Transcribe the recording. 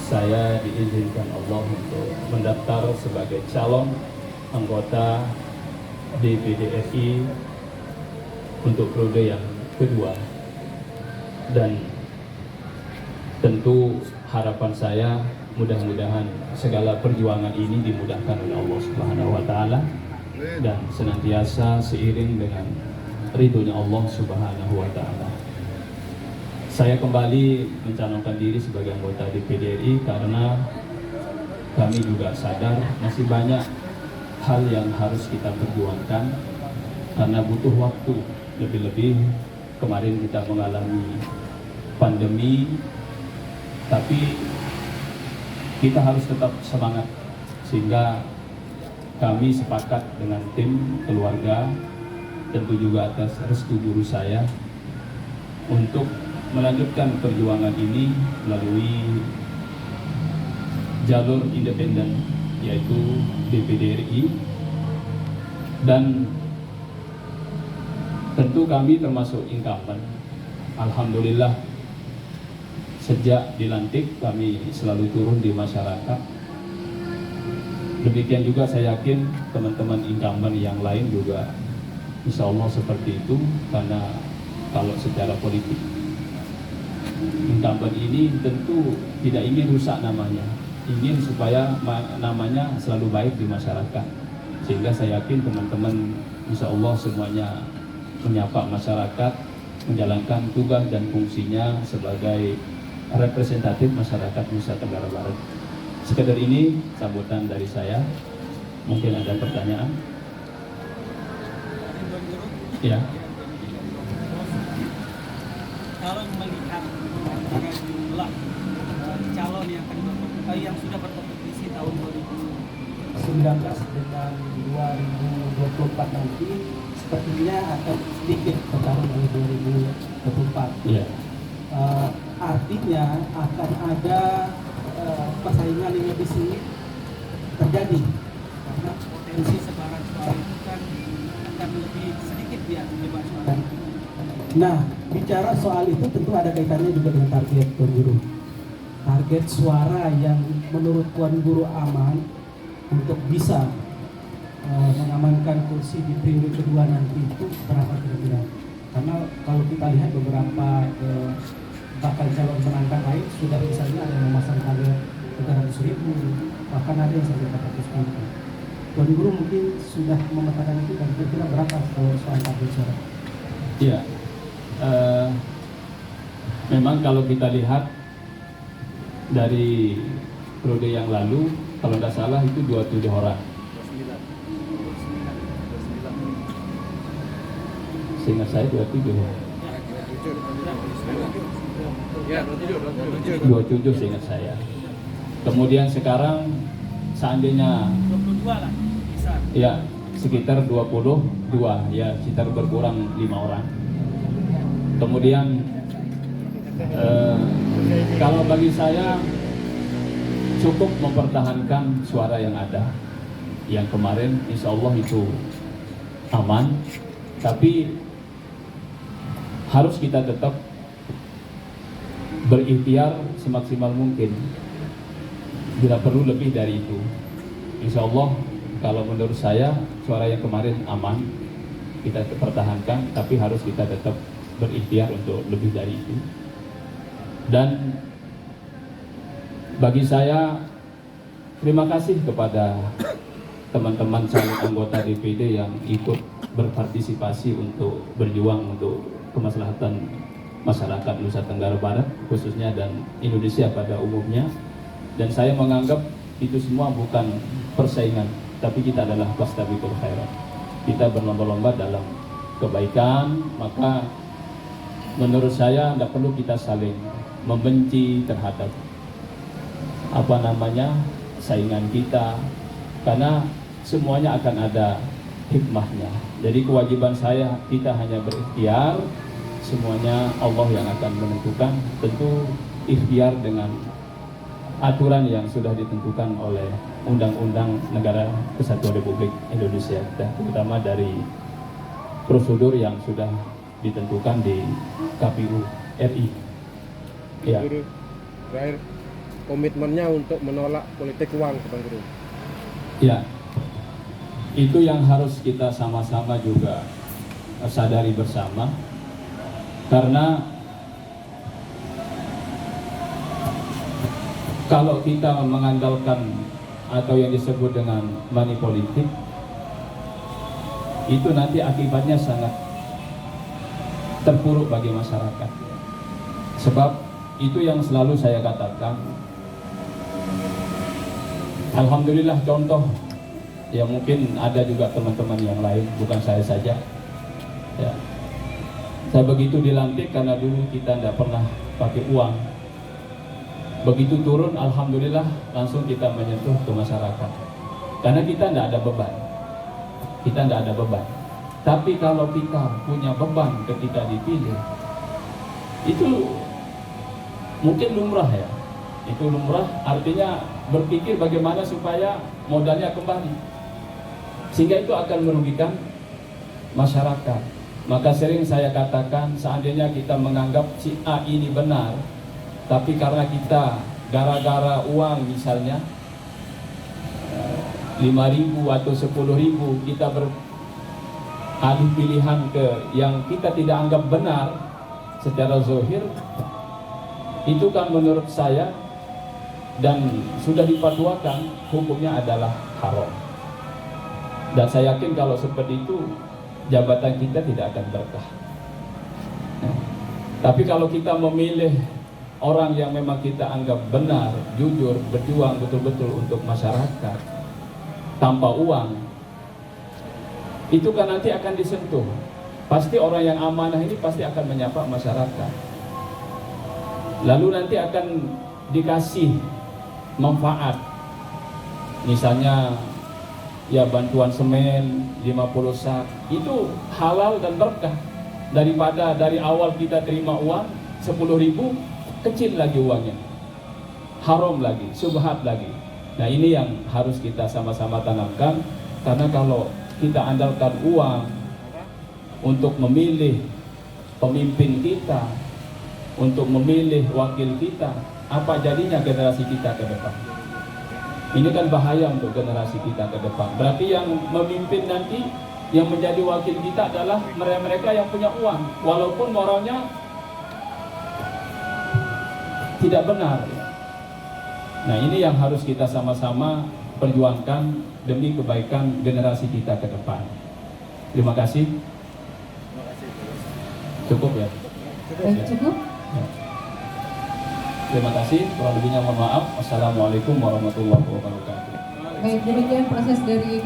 saya diizinkan Allah untuk mendaftar sebagai calon anggota DPD RI untuk periode yang kedua. Dan tentu harapan saya mudah-mudahan segala perjuangan ini dimudahkan oleh Allah Subhanahu wa taala dan senantiasa seiring dengan ridhonya Allah Subhanahu wa taala. Saya kembali mencalonkan diri sebagai anggota DPD RI karena kami juga sadar masih banyak hal yang harus kita perjuangkan karena butuh waktu. Lebih-lebih kemarin kita mengalami pandemi, tapi kita harus tetap semangat, sehingga kami sepakat dengan tim keluarga, tentu juga atas restu guru saya, untuk melanjutkan perjuangan ini melalui jalur independen, yaitu DPD RI. Dan tentu kami termasuk incumbent. Alhamdulillah, sejak dilantik kami selalu turun di masyarakat. Demikian juga saya yakin teman-teman incumbent yang lain juga insya Allah seperti itu, karena kalau secara politik incumbent ini tentu tidak ingin rusak namanya, ingin supaya namanya selalu baik di masyarakat. Sehingga saya yakin teman-teman insya Allah semuanya menyapa masyarakat, menjalankan tugas dan fungsinya sebagai representatif masyarakat Nusa Tenggara Barat. Sekedar ini sambutan dari saya. Mungkin ada pertanyaan? Ya. Kalau melihat antara jumlah calon yang sudah berkompetisi tahun 2019 dengan 2024 nanti, sepertinya akan sedikit bertarung dari 2024. Ya. Artinya akan ada persaingan yang lebih sengit terjadi karena potensi sebaran suara itu kan akan lebih sedikit di atas suara. Nah, bicara soal itu tentu ada kaitannya juga dengan target Tuan Guru. Target suara yang menurut Tuan Guru aman untuk bisa mengamankan kursi di periode kedua nanti itu berapa kira-kira? Karena kalau kita lihat beberapa bakal calon penantang lain sudah misalnya ada yang memasang target 300.000, bahkan ada yang sampai 400.000. Tuan Guru mungkin sudah memetakan itu dan kira-kira berapa soal target suara? Iya. Memang kalau kita lihat dari periode yang lalu, kalau tidak salah itu 27 orang. Seingat saya 27 ya. 27 seingat saya. Kemudian sekarang seandainya 22 lah bisa. Ya, sekitar 22 ya, sekitar berkurang 5 orang. Kemudian kalau bagi saya cukup mempertahankan suara yang ada, yang kemarin insya Allah itu aman, tapi harus kita tetap berikhtiar semaksimal mungkin. Bila perlu lebih dari itu, insya Allah kalau menurut saya suara yang kemarin aman, kita pertahankan, tapi harus kita tetap berikhtiar untuk lebih dari itu. Dan bagi saya terima kasih kepada teman-teman calon anggota DPD yang ikut berpartisipasi untuk berjuang untuk kemaslahatan masyarakat Nusa Tenggara Barat khususnya dan Indonesia pada umumnya. Dan saya menganggap itu semua bukan persaingan, tapi kita adalah fastabiqul khairat. Kita berlomba-lomba dalam kebaikan, maka menurut saya tidak perlu kita saling membenci terhadap saingan kita, karena semuanya akan ada hikmahnya. Jadi kewajiban saya, kita hanya berikhtiar, semuanya Allah yang akan menentukan. Tentu ikhtiar dengan aturan yang sudah ditentukan oleh Undang-Undang Negara Kesatuan Republik Indonesia, terutama dari prosedur yang sudah ditentukan di KPU RI. Ya. Terakhir, komitmennya untuk menolak politik uang, Bang Guru. Ya, itu yang harus kita sama-sama juga sadari bersama, karena kalau kita mengandalkan atau yang disebut dengan money politik, itu nanti akibatnya sangat terpuruk bagi masyarakat. Sebab itu yang selalu saya katakan, alhamdulillah contoh, ya mungkin ada juga teman-teman yang lain, bukan saya saja. Ya. Saya begitu dilantik karena dulu kita tidak pernah pakai uang. Begitu turun, alhamdulillah langsung kita menyentuh ke masyarakat. Karena kita tidak ada beban. Kita tidak ada beban. Tapi kalau kita punya beban ketika dipilih, itu mungkin lumrah ya. Itu lumrah, artinya berpikir bagaimana supaya modalnya kembali. Sehingga itu akan merugikan masyarakat. Maka sering saya katakan, seandainya kita menganggap si A ini benar, tapi karena kita gara-gara uang misalnya 5.000 atau 10.000 kita beralih pilihan ke yang kita tidak anggap benar secara zahir, itu kan menurut saya dan sudah dipatuakan hukumnya adalah haram. Dan saya yakin kalau seperti itu jabatan kita tidak akan berkah. Tapi kalau kita memilih orang yang memang kita anggap benar, jujur, berjuang betul-betul untuk masyarakat tanpa uang, itu kan nanti akan disentuh. Pasti orang yang amanah ini pasti akan menyapa masyarakat. Lalu nanti akan dikasih manfaat. Misalnya ya bantuan semen 50 sak, itu halal dan berkah daripada dari awal kita terima uang 10.000, kecil lagi uangnya, haram lagi, subhat lagi. Nah ini yang harus kita sama-sama tanamkan, karena kalau kita andalkan uang untuk memilih pemimpin kita, untuk memilih wakil kita, apa jadinya generasi kita ke depan? Ini kan bahaya untuk generasi kita ke depan. Berarti yang memimpin nanti, yang menjadi wakil kita adalah mereka yang punya uang, walaupun moralnya tidak benar. Nah ini yang harus kita sama-sama perjuangkan demi kebaikan generasi kita ke depan. Terima kasih. Cukup ya? Cukup. Ya. Terima kasih, kurang lebihnya mohon maaf. Wassalamualaikum warahmatullahi wabarakatuh. Baik, demikian proses dari